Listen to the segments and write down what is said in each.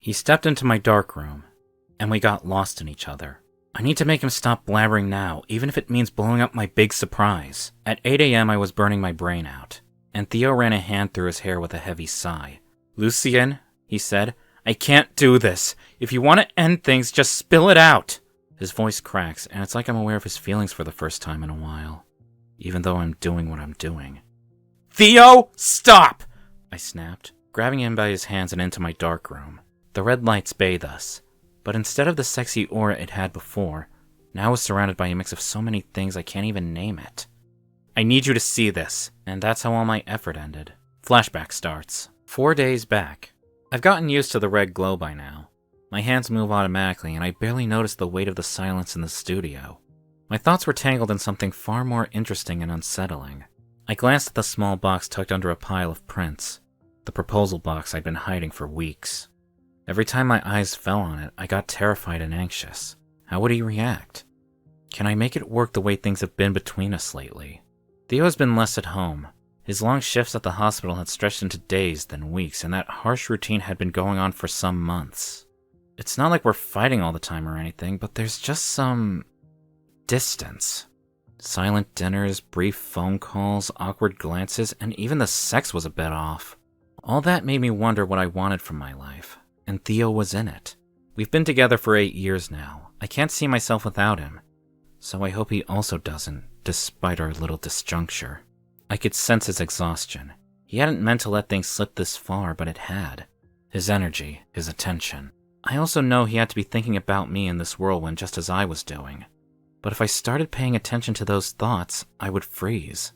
He stepped into my darkroom, and we got lost in each other. I need to make him stop blabbering now, even if it means blowing up my big surprise. At 8 a.m. I was burning my brain out, and Théo ran a hand through his hair with a heavy sigh. "Lucien," he said, "I can't do this. If you want to end things, just spill it out." His voice cracks, and it's like I'm aware of his feelings for the first time in a while, even though I'm doing what I'm doing. "Théo, stop!" I snapped, grabbing him by his hands and into my darkroom. The red lights bathe us, but instead of the sexy aura it had before, now I was surrounded by a mix of so many things I can't even name it. "I need you to see this," and that's how all my effort ended. Flashback starts. 4 days back. I've gotten used to the red glow by now. My hands move automatically, and I barely notice the weight of the silence in the studio. My thoughts were tangled in something far more interesting and unsettling. I glanced at the small box tucked under a pile of prints, the proposal box I'd been hiding for weeks. Every time my eyes fell on it, I got terrified and anxious. How would he react? Can I make it work the way things have been between us lately? Théo has been less at home. His long shifts at the hospital had stretched into days, then weeks, and that harsh routine had been going on for some months. It's not like we're fighting all the time or anything, but there's just some distance. Silent dinners, brief phone calls, awkward glances, and even the sex was a bit off. All that made me wonder what I wanted from my life, and Théo was in it. We've been together for 8 years now. I can't see myself without him, so I hope he also doesn't, despite our little disjuncture. I could sense his exhaustion. He hadn't meant to let things slip this far, but it had. His energy, his attention. I also know he had to be thinking about me in this whirlwind just as I was doing. But if I started paying attention to those thoughts, I would freeze.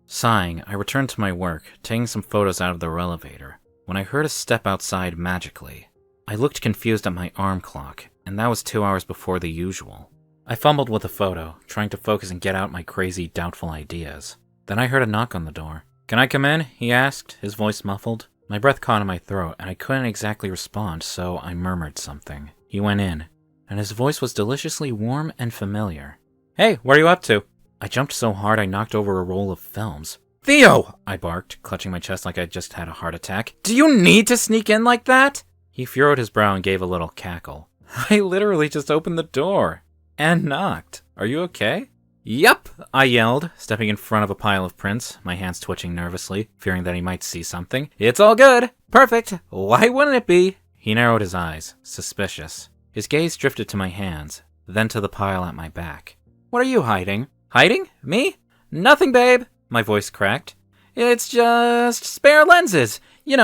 Sighing, I returned to my work, taking some photos out of the elevator, when I heard a step outside magically. I looked confused at my arm clock, and that was 2 hours before the usual. I fumbled with the photo, trying to focus and get out my crazy, doubtful ideas. Then I heard a knock on the door. "Can I come in?" he asked, his voice muffled. My breath caught in my throat, and I couldn't exactly respond, so I murmured something. He went in, and his voice was deliciously warm and familiar. "Hey, what are you up to?" I jumped so hard I knocked over a roll of films. "Théo!" I barked, clutching my chest like I'd just had a heart attack. "Do you need to sneak in like that?" He furrowed his brow and gave a little cackle. "I literally just opened the door. And knocked. Are you okay?" "Yup," I yelled, stepping in front of a pile of prints, my hands twitching nervously, fearing that he might see something. "It's all good. Perfect. Why wouldn't it be?" He narrowed his eyes, suspicious. His gaze drifted to my hands, then to the pile at my back. "What are you hiding?" "Hiding? Me? Nothing, babe," my voice cracked. "It's just spare lenses,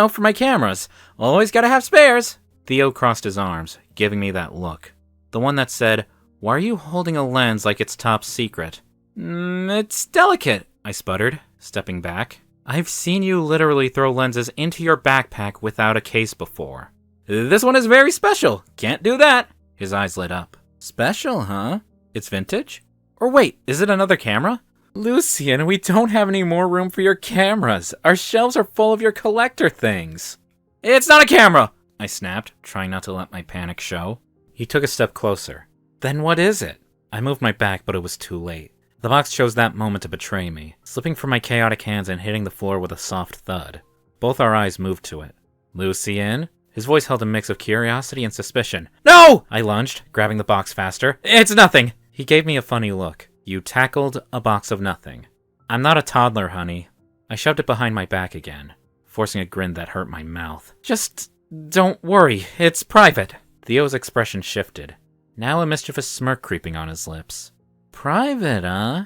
for my cameras. Always gotta have spares." Théo crossed his arms, giving me that look. The one that said, "Why are you holding a lens like it's top secret?" It's delicate," I sputtered, stepping back. "I've seen you literally throw lenses into your backpack without a case before." "This one is very special. Can't do that." His eyes lit up. "Special, huh? It's vintage? Or wait, is it another camera?" "Lucien, we don't have any more room for your cameras. Our shelves are full of your collector things." "It's not a camera!" I snapped, trying not to let my panic show. He took a step closer. "Then what is it?" I moved my back, but it was too late. The box chose that moment to betray me, slipping from my chaotic hands and hitting the floor with a soft thud. Both our eyes moved to it. "Lucien?" His voice held a mix of curiosity and suspicion. "No!" I lunged, grabbing the box faster. "It's nothing!" He gave me a funny look. "You tackled a box of nothing." "I'm not a toddler, honey." I shoved it behind my back again, forcing a grin that hurt my mouth. "Just don't worry, it's private." Theo's expression shifted, now a mischievous smirk creeping on his lips. "Private, huh?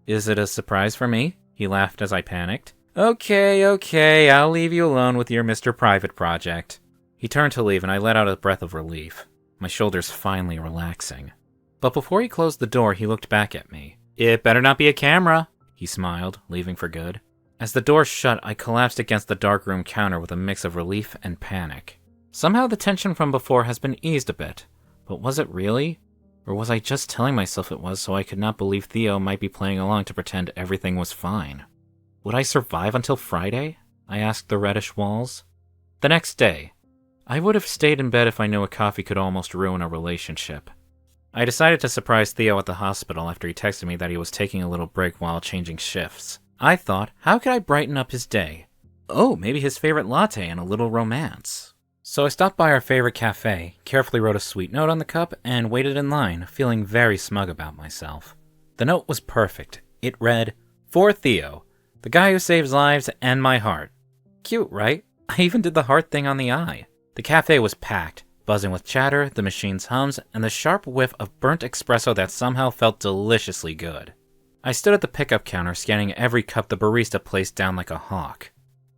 Is it a surprise for me?" He laughed as I panicked. Okay, I'll leave you alone with your Mr. Private project." He turned to leave, and I let out a breath of relief, my shoulders finally relaxing. But before he closed the door, he looked back at me. "It better not be a camera," he smiled, leaving for good. As the door shut, I collapsed against the darkroom counter with a mix of relief and panic. Somehow the tension from before has been eased a bit, but was it really? Or was I just telling myself it was so I could not believe Théo might be playing along to pretend everything was fine? Would I survive until Friday? I asked the reddish walls. The next day, I would have stayed in bed if I knew a coffee could almost ruin a relationship. I decided to surprise Théo at the hospital after he texted me that he was taking a little break while changing shifts. I thought, how could I brighten up his day? Oh, maybe his favorite latte and a little romance. So I stopped by our favorite cafe, carefully wrote a sweet note on the cup, and waited in line, feeling very smug about myself. The note was perfect. It read, "For Théo, the guy who saves lives and my heart." Cute, right? I even did the heart thing on the eye. The cafe was packed, buzzing with chatter, the machine's hums, and the sharp whiff of burnt espresso that somehow felt deliciously good. I stood at the pickup counter, scanning every cup the barista placed down like a hawk.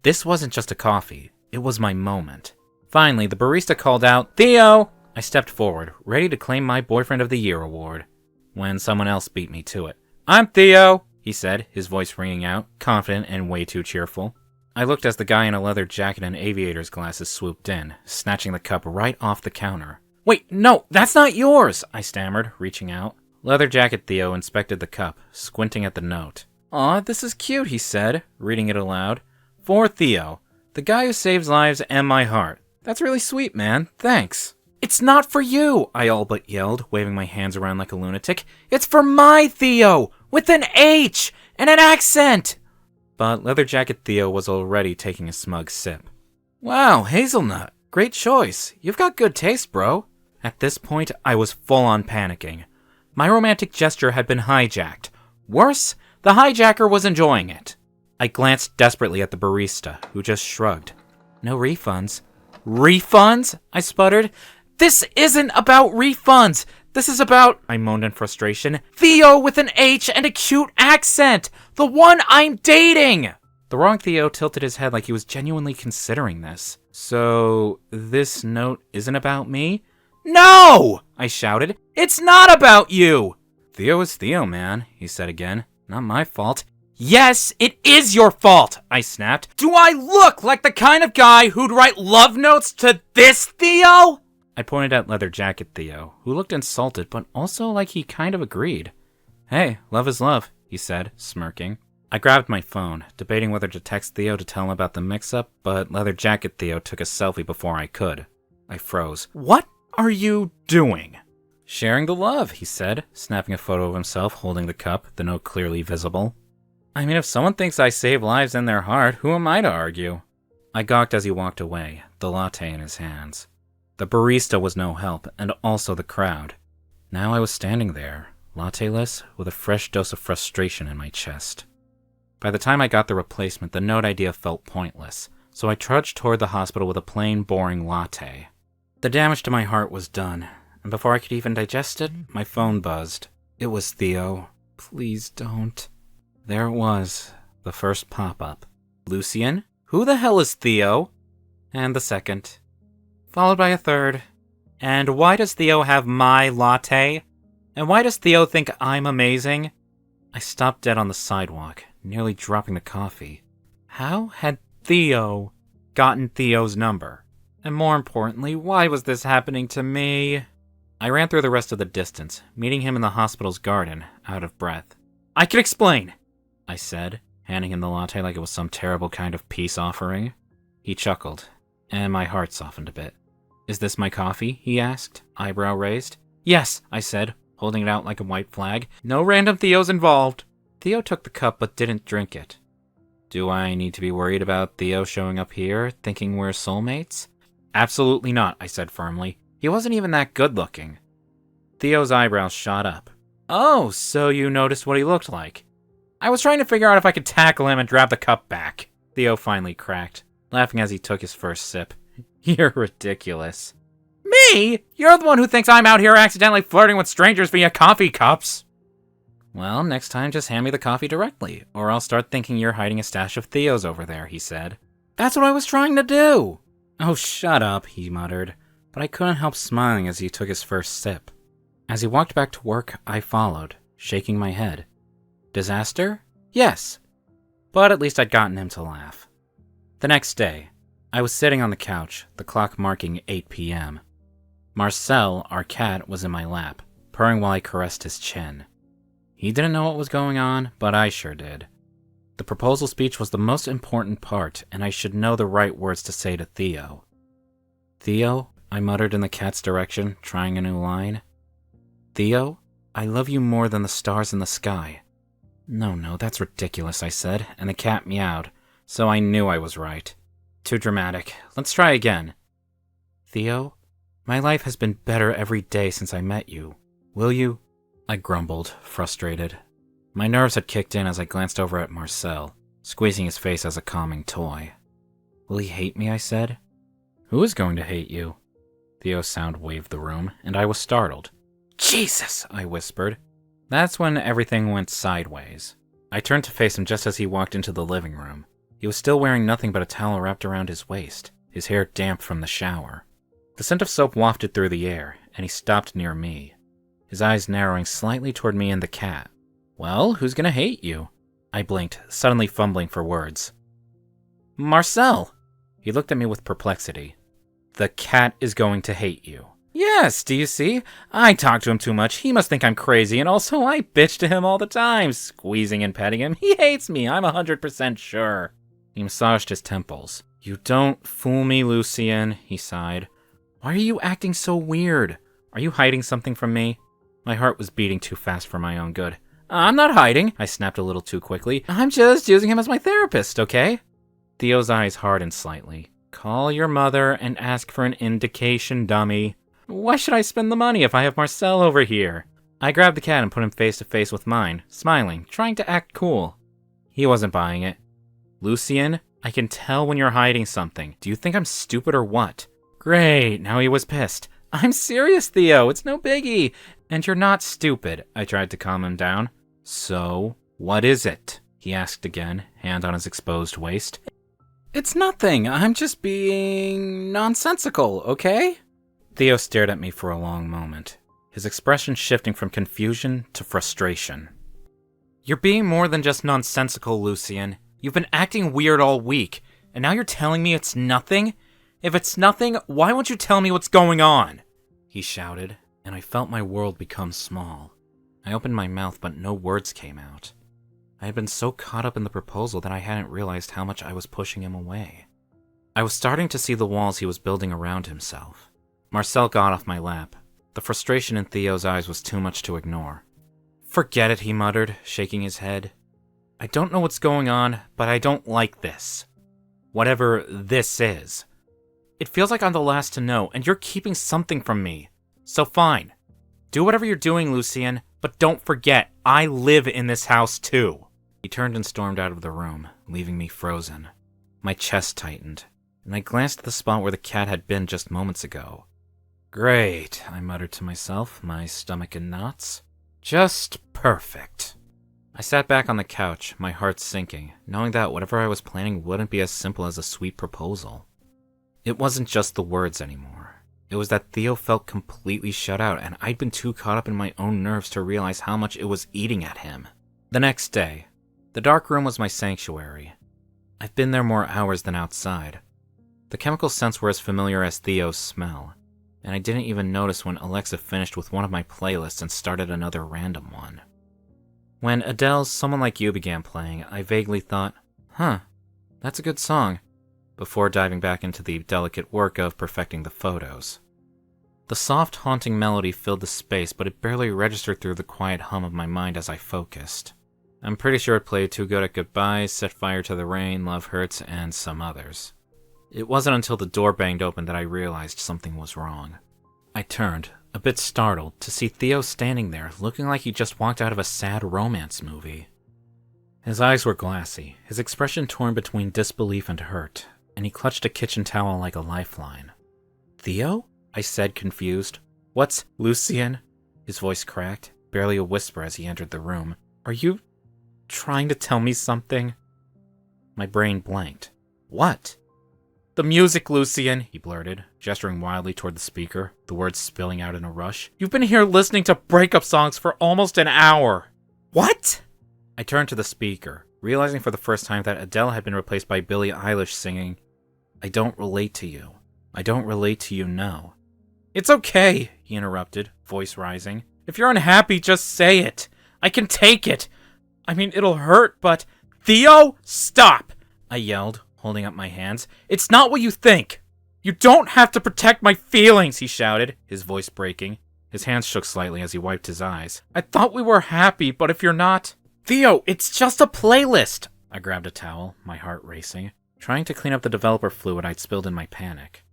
This wasn't just a coffee, it was my moment. Finally, the barista called out, "Théo!" I stepped forward, ready to claim my Boyfriend of the Year award, when someone else beat me to it. "I'm Théo," he said, his voice ringing out, confident and way too cheerful. I looked as the guy in a leather jacket and aviator's glasses swooped in, snatching the cup right off the counter. "Wait, no, that's not yours!" I stammered, reaching out. Leather jacket Théo inspected the cup, squinting at the note. "Aw, this is cute," he said, reading it aloud. "For Théo, the guy who saves lives and my heart. That's really sweet, man. Thanks." "It's not for you," I all but yelled, waving my hands around like a lunatic. "It's for my Théo, with an H and an accent." But Leather Jacket Théo was already taking a smug sip. "Wow, hazelnut. Great choice. You've got good taste, bro." At this point, I was full-on panicking. My romantic gesture had been hijacked. Worse, the hijacker was enjoying it. I glanced desperately at the barista, who just shrugged. "No refunds." "Refunds?" I sputtered. "This isn't about refunds. This is about," I moaned in frustration, "Théo with an H and a cute accent. The one I'm dating." The wrong Théo tilted his head like he was genuinely considering this. "So, this note isn't about me?" "No!" I shouted. "It's not about you!" "Théo is Théo, man," he said again. "Not my fault." "Yes, it is your fault," I snapped. "Do I look like the kind of guy who'd write love notes to this Théo?" I pointed at Leather Jacket Théo, who looked insulted, but also like he kind of agreed. "Hey, love is love," he said, smirking. I grabbed my phone, debating whether to text Théo to tell him about the mix-up, but Leather Jacket Théo took a selfie before I could. I froze. "What are you doing?" "Sharing the love," he said, snapping a photo of himself holding the cup, the note clearly visible. I mean, if someone thinks I save lives in their heart, who am I to argue? I gawked as he walked away, the latte in his hands. The barista was no help, and also the crowd. Now I was standing there, latte-less, with a fresh dose of frustration in my chest. By the time I got the replacement, the note idea felt pointless, so I trudged toward the hospital with a plain, boring latte. The damage to my heart was done, and before I could even digest it, my phone buzzed. It was Théo. Please don't. There it was, the first pop-up. "Lucien? Who the hell is Théo?" And the second. Followed by a third. "And why does Théo have my latte? And why does Théo think I'm amazing?" I stopped dead on the sidewalk, nearly dropping the coffee. How had Théo gotten Théo's number? And more importantly, why was this happening to me? I ran through the rest of the distance, meeting him in the hospital's garden, out of breath. "I can explain," I said, handing him the latte like it was some terrible kind of peace offering. He chuckled, and my heart softened a bit. "Is this my coffee?" he asked, eyebrow raised. "Yes," I said, holding it out like a white flag. "No random Theos involved." Théo took the cup but didn't drink it. Do I need to be worried about Théo showing up here, thinking we're soulmates? "Absolutely not," I said firmly. He wasn't even that good-looking. Theo's eyebrows shot up. "Oh, so you noticed what he looked like." "I was trying to figure out if I could tackle him and grab the cup back." Théo finally cracked, laughing as he took his first sip. "You're ridiculous." "Me? You're the one who thinks I'm out here accidentally flirting with strangers via coffee cups." "Well, next time just hand me the coffee directly, or I'll start thinking you're hiding a stash of Theo's over there," he said. "That's what I was trying to do." "Oh, shut up," he muttered, but I couldn't help smiling as he took his first sip. As he walked back to work, I followed, shaking my head. Disaster? Yes. But at least I'd gotten him to laugh. The next day, I was sitting on the couch, the clock marking 8 p.m. Marcel, our cat, was in my lap, purring while I caressed his chin. He didn't know what was going on, but I sure did. The proposal speech was the most important part, and I should know the right words to say to Théo. "Théo," I muttered in the cat's direction, trying a new line. "Théo, I love you more than the stars in the sky." No, that's ridiculous," I said, and the cat meowed, so I knew I was right. Too dramatic. Let's try again. Theo, my life has been better every day since I met you. Will you? I grumbled, frustrated. My nerves had kicked in as I glanced over at Marcel, squeezing his face as a calming toy. Will he hate me, I said. Who is going to hate you? Theo's sound waved the room, and I was startled. Jesus, I whispered. That's when everything went sideways. I turned to face him just as he walked into the living room. He was still wearing nothing but a towel wrapped around his waist, his hair damp from the shower. The scent of soap wafted through the air, and he stopped near me, his eyes narrowing slightly toward me and the cat. Well, who's gonna hate you? I blinked, suddenly fumbling for words. Marcel! He looked at me with perplexity. The cat is going to hate you. Yes, do you see? I talk to him too much. He must think I'm crazy, and also I bitch to him all the time, squeezing and petting him. He hates me, I'm 100% sure. He massaged his temples. You don't fool me, Lucien, he sighed. Why are you acting so weird? Are you hiding something from me? My heart was beating too fast for my own good. I'm not hiding, I snapped a little too quickly. I'm just using him as my therapist, okay? Theo's eyes hardened slightly. Call your mother and ask for an indication, dummy. Why should I spend the money if I have Marcel over here? I grabbed the cat and put him face to face with mine, smiling, trying to act cool. He wasn't buying it. Lucien, I can tell when you're hiding something. Do you think I'm stupid or what? Great, now he was pissed. I'm serious, Theo, it's no biggie. And you're not stupid, I tried to calm him down. So, what is it? He asked again, hand on his exposed waist. It's nothing, I'm just being nonsensical, okay? Theo stared at me for a long moment, his expression shifting from confusion to frustration. You're being more than just nonsensical, Lucien. You've been acting weird all week, and now you're telling me it's nothing? If it's nothing, why won't you tell me what's going on? He shouted, and I felt my world become small. I opened my mouth, but no words came out. I had been so caught up in the proposal that I hadn't realized how much I was pushing him away. I was starting to see the walls he was building around himself. Marcel got off my lap. The frustration in Theo's eyes was too much to ignore. Forget it, he muttered, shaking his head. I don't know what's going on, but I don't like this. Whatever this is. It feels like I'm the last to know, and you're keeping something from me. So fine. Do whatever you're doing, Lucien, but don't forget, I live in this house too. He turned and stormed out of the room, leaving me frozen. My chest tightened, and I glanced at the spot where the cat had been just moments ago. Great, I muttered to myself, my stomach in knots. Just perfect. I sat back on the couch, my heart sinking, knowing that whatever I was planning wouldn't be as simple as a sweet proposal. It wasn't just the words anymore. It was that Theo felt completely shut out, and I'd been too caught up in my own nerves to realize how much it was eating at him. The next day, the Darkroom was my sanctuary. I've been there more hours than outside. The chemical scents were as familiar as Theo's smell, and I didn't even notice when Alexa finished with one of my playlists and started another random one. When Adele's Someone Like You began playing, I vaguely thought, that's a good song, before diving back into the delicate work of perfecting the photos. The soft, haunting melody filled the space, but it barely registered through the quiet hum of my mind as I focused. I'm pretty sure it played Too Good at Goodbyes, Set Fire to the Rain, Love Hurts, and some others. It wasn't until the door banged open that I realized something was wrong. I turned, a bit startled, to see Theo standing there, looking like he just walked out of a sad romance movie. His eyes were glassy, his expression torn between disbelief and hurt, and he clutched a kitchen towel like a lifeline. Theo? I said, confused. What's Lucien? His voice cracked, barely a whisper as he entered the room. Are you trying to tell me something? My brain blanked. What? The music, Lucien, he blurted, gesturing wildly toward the speaker, the words spilling out in a rush. You've been here listening to breakup songs for almost an hour. What? I turned to the speaker, realizing for the first time that Adele had been replaced by Billie Eilish singing, I don't relate to you. I don't relate to you, no. It's okay, he interrupted, voice rising. If you're unhappy, just say it. I can take it. I mean, it'll hurt, but... Theo, stop! I yelled, holding up my hands. It's not what you think. You don't have to protect my feelings, he shouted, his voice breaking. His hands shook slightly as he wiped his eyes. I thought we were happy, but if you're not... Theo, it's just a playlist! I grabbed a towel, my heart racing, trying to clean up the developer fluid I'd spilled in my panic.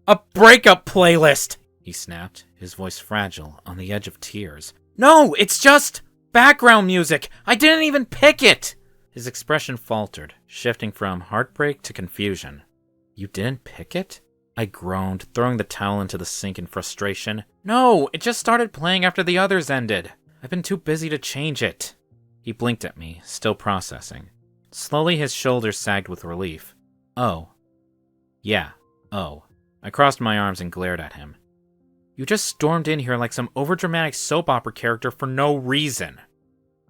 A breakup playlist, he snapped, his voice fragile, on the edge of tears. No, it's just background music. I didn't even pick it. His expression faltered, shifting from heartbreak to confusion. You didn't pick it? I groaned, throwing the towel into the sink in frustration. No, it just started playing after the others ended. I've been too busy to change it. He blinked at me, still processing. Slowly his shoulders sagged with relief. Oh. Yeah, oh. I crossed my arms and glared at him. You just stormed in here like some overdramatic soap opera character for no reason.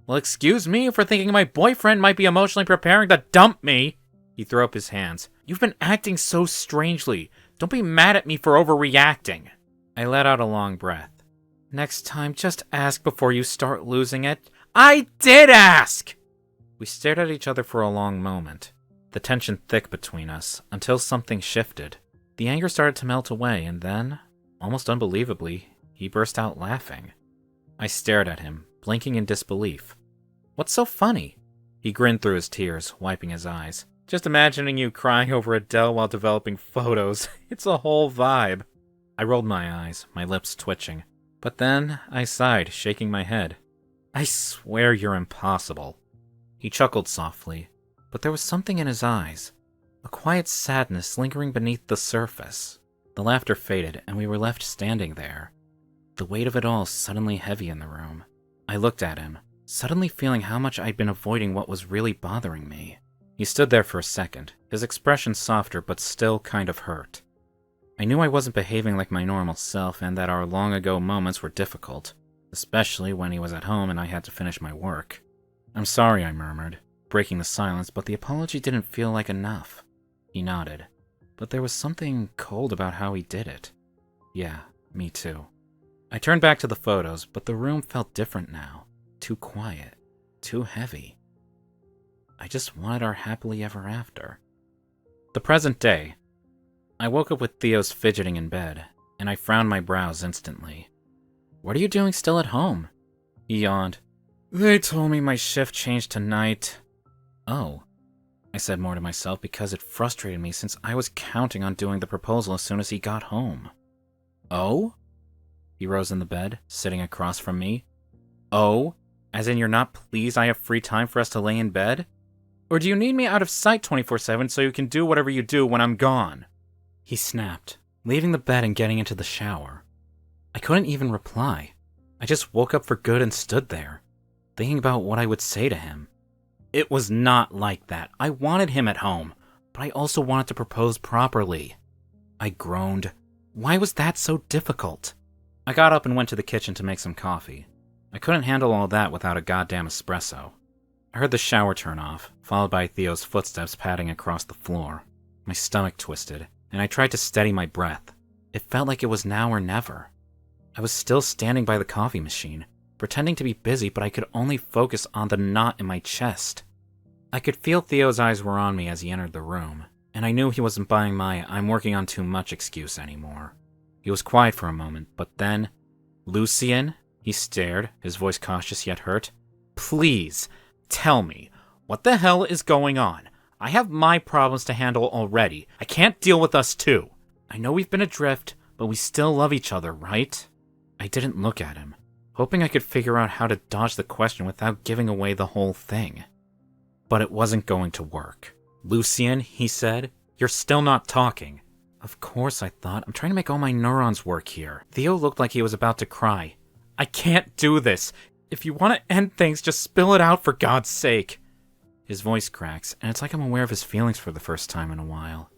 Well, excuse me for thinking my boyfriend might be emotionally preparing to dump me. He threw up his hands. You've been acting so strangely. Don't be mad at me for overreacting. I let out a long breath. Next time, just ask before you start losing it. I did ask! We stared at each other for a long moment, the tension thick between us, until something shifted. The anger started to melt away, and then, almost unbelievably, he burst out laughing. I stared at him, blinking in disbelief. What's so funny? He grinned through his tears, wiping his eyes. Just imagining you crying over Adele while developing photos. It's a whole vibe. I rolled my eyes, my lips twitching. But then I sighed, shaking my head. I swear you're impossible. He chuckled softly, but there was something in his eyes. A quiet sadness lingering beneath the surface. The laughter faded, and we were left standing there. The weight of it all suddenly heavy in the room. I looked at him, suddenly feeling how much I'd been avoiding what was really bothering me. He stood there for a second, his expression softer but still kind of hurt. I knew I wasn't behaving like my normal self and that our long-ago moments were difficult, especially when he was at home and I had to finish my work. I'm sorry, I murmured, breaking the silence, but the apology didn't feel like enough. He nodded, but there was something cold about how he did it. Yeah, me too. I turned back to the photos, but the room felt different now. Too quiet, too heavy. I just wanted our happily ever after. The present day. I woke up with Theo's fidgeting in bed, and I frowned my brows instantly. What are you doing still at home? He yawned. They told me my shift changed tonight. Oh, I said more to myself because it frustrated me since I was counting on doing the proposal as soon as he got home. Oh? He rose in the bed, sitting across from me. Oh? As in you're not pleased I have free time for us to lay in bed? Or do you need me out of sight 24/7 so you can do whatever you do when I'm gone? He snapped, leaving the bed and getting into the shower. I couldn't even reply. I just woke up for good and stood there, thinking about what I would say to him. It was not like that. I wanted him at home, but I also wanted to propose properly. I groaned. Why was that so difficult? I got up and went to the kitchen to make some coffee. I couldn't handle all that without a goddamn espresso. I heard the shower turn off, followed by Theo's footsteps padding across the floor. My stomach twisted, and I tried to steady my breath. It felt like it was now or never. I was still standing by the coffee machine, pretending to be busy, but I could only focus on the knot in my chest. I could feel Theo's eyes were on me as he entered the room, and I knew he wasn't buying my "I'm working on too much" excuse anymore. He was quiet for a moment, but then, Lucien? He stared, his voice cautious yet hurt. Please, tell me, what the hell is going on? I have my problems to handle already. I can't deal with us too. I know we've been adrift, but we still love each other, right? I didn't look at him, hoping I could figure out how to dodge the question without giving away the whole thing. But it wasn't going to work. Lucien, he said, you're still not talking. Of course, I thought. I'm trying to make all my neurons work here. Theo looked like he was about to cry. I can't do this. If you want to end things, just spill it out for God's sake. His voice cracks, and it's like I'm aware of his feelings for the first time in a while,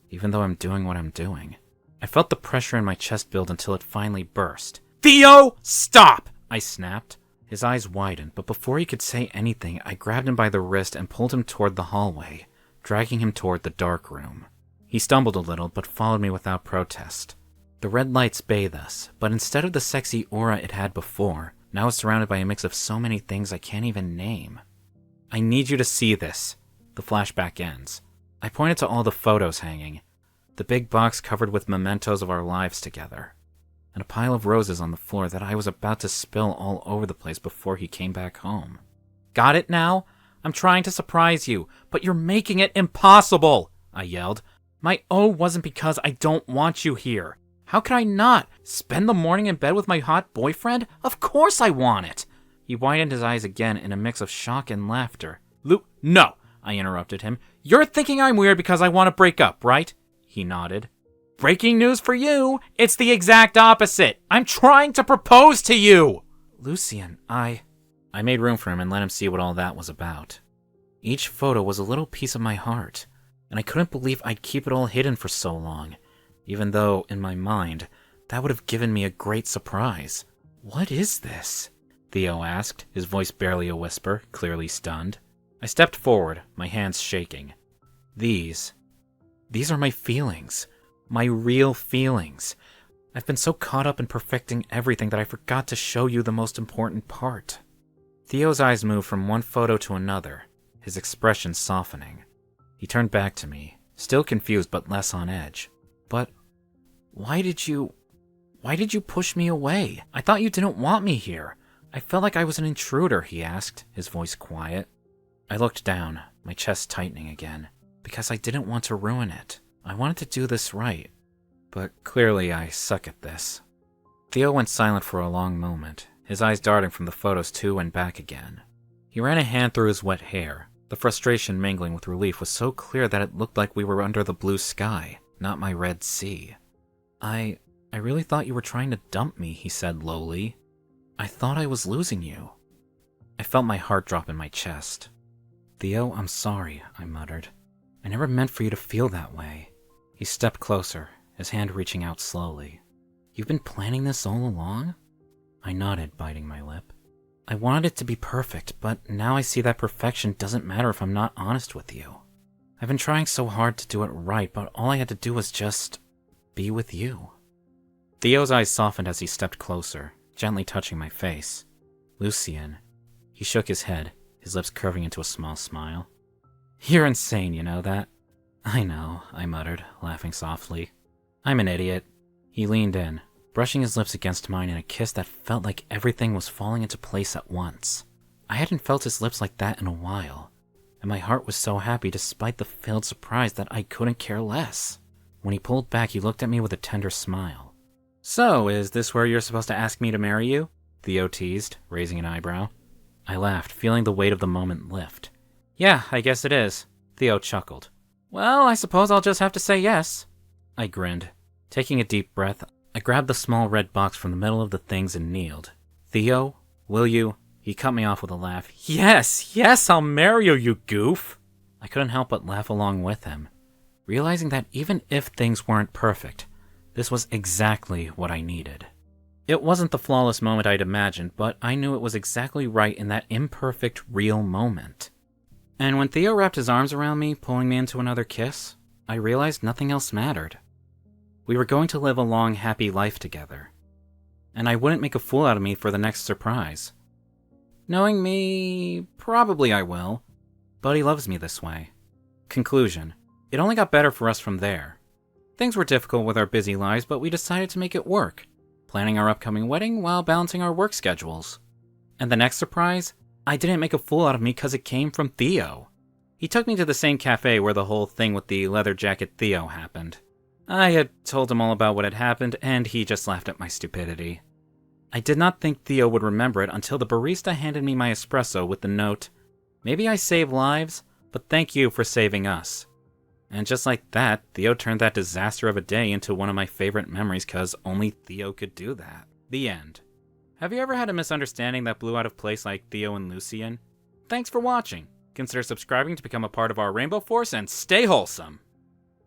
even though I'm doing what I'm doing. I felt the pressure in my chest build until it finally burst. Theo, stop! I snapped. His eyes widened, but before he could say anything, I grabbed him by the wrist and pulled him toward the hallway, dragging him toward the darkroom. He stumbled a little, but followed me without protest. The red lights bathe us, but instead of the sexy aura it had before, now it's surrounded by a mix of so many things I can't even name. I need you to see this. The flashback ends. I pointed to all the photos hanging, the big box covered with mementos of our lives together, and a pile of roses on the floor that I was about to spill all over the place before he came back home. Got it now? I'm trying to surprise you, but you're making it impossible, I yelled. My O wasn't because I don't want you here. How could I not? Spend the morning in bed with my hot boyfriend? Of course I want it. He widened his eyes again in a mix of shock and laughter. No, I interrupted him. You're thinking I'm weird because I want to break up, right? He nodded. Breaking news for you. It's the exact opposite. I'm trying to propose to you. Lucien, I made room for him and let him see what all that was about. Each photo was a little piece of my heart, and I couldn't believe I'd keep it all hidden for so long, even though, in my mind, that would have given me a great surprise. What is this? Théo asked, his voice barely a whisper, clearly stunned. I stepped forward, my hands shaking. These are my feelings. My real feelings. I've been so caught up in perfecting everything that I forgot to show you the most important part. Theo's eyes moved from one photo to another, his expression softening. He turned back to me, still confused but less on edge. But why did you push me away? I thought you didn't want me here. I felt like I was an intruder, he asked, his voice quiet. I looked down, my chest tightening again, because I didn't want to ruin it. I wanted to do this right, but clearly I suck at this. Théo went silent for a long moment, his eyes darting from the photos to and back again. He ran a hand through his wet hair. The frustration mingling with relief was so clear that it looked like we were under the blue sky, not my Red Sea. I really thought you were trying to dump me, he said lowly. I thought I was losing you. I felt my heart drop in my chest. Théo, I'm sorry, I muttered. I never meant for you to feel that way. He stepped closer, his hand reaching out slowly. You've been planning this all along? I nodded, biting my lip. I wanted it to be perfect, but now I see that perfection doesn't matter if I'm not honest with you. I've been trying so hard to do it right, but all I had to do was just be with you. Théo's eyes softened as he stepped closer, gently touching my face. Lucien. He shook his head, his lips curving into a small smile. You're insane, you know that? I know, I muttered, laughing softly. I'm an idiot. He leaned in, brushing his lips against mine in a kiss that felt like everything was falling into place at once. I hadn't felt his lips like that in a while, and my heart was so happy despite the failed surprise that I couldn't care less. When he pulled back, he looked at me with a tender smile. So, is this where you're supposed to ask me to marry you? Théo teased, raising an eyebrow. I laughed, feeling the weight of the moment lift. Yeah, I guess it is. Théo chuckled. Well, I suppose I'll just have to say yes. I grinned. Taking a deep breath, I grabbed the small red box from the middle of the things and kneeled. Théo, will you? He cut me off with a laugh. Yes, I'll marry you, you goof. I couldn't help but laugh along with him, realizing that even if things weren't perfect, this was exactly what I needed. It wasn't the flawless moment I'd imagined, but I knew it was exactly right in that imperfect, real moment. And when Théo wrapped his arms around me, pulling me into another kiss, I realized nothing else mattered. We were going to live a long, happy life together, and I wouldn't make a fool out of me for the next surprise. Knowing me, probably I will, but he loves me this way. Conclusion. It only got better for us from there. Things were difficult with our busy lives, but we decided to make it work, planning our upcoming wedding while balancing our work schedules. And the next surprise? I didn't make a fool out of me because it came from Théo. He took me to the same cafe where the whole thing with the leather jacket Théo happened. I had told him all about what had happened, and he just laughed at my stupidity. I did not think Théo would remember it until the barista handed me my espresso with the note, "Maybe I save lives, but thank you for saving us." And just like that, Théo turned that disaster of a day into one of my favorite memories because only Théo could do that. The end. Have you ever had a misunderstanding that blew out of place like Théo and Lucien? Thanks for watching. Consider subscribing to become a part of our Rainbow Force and stay wholesome.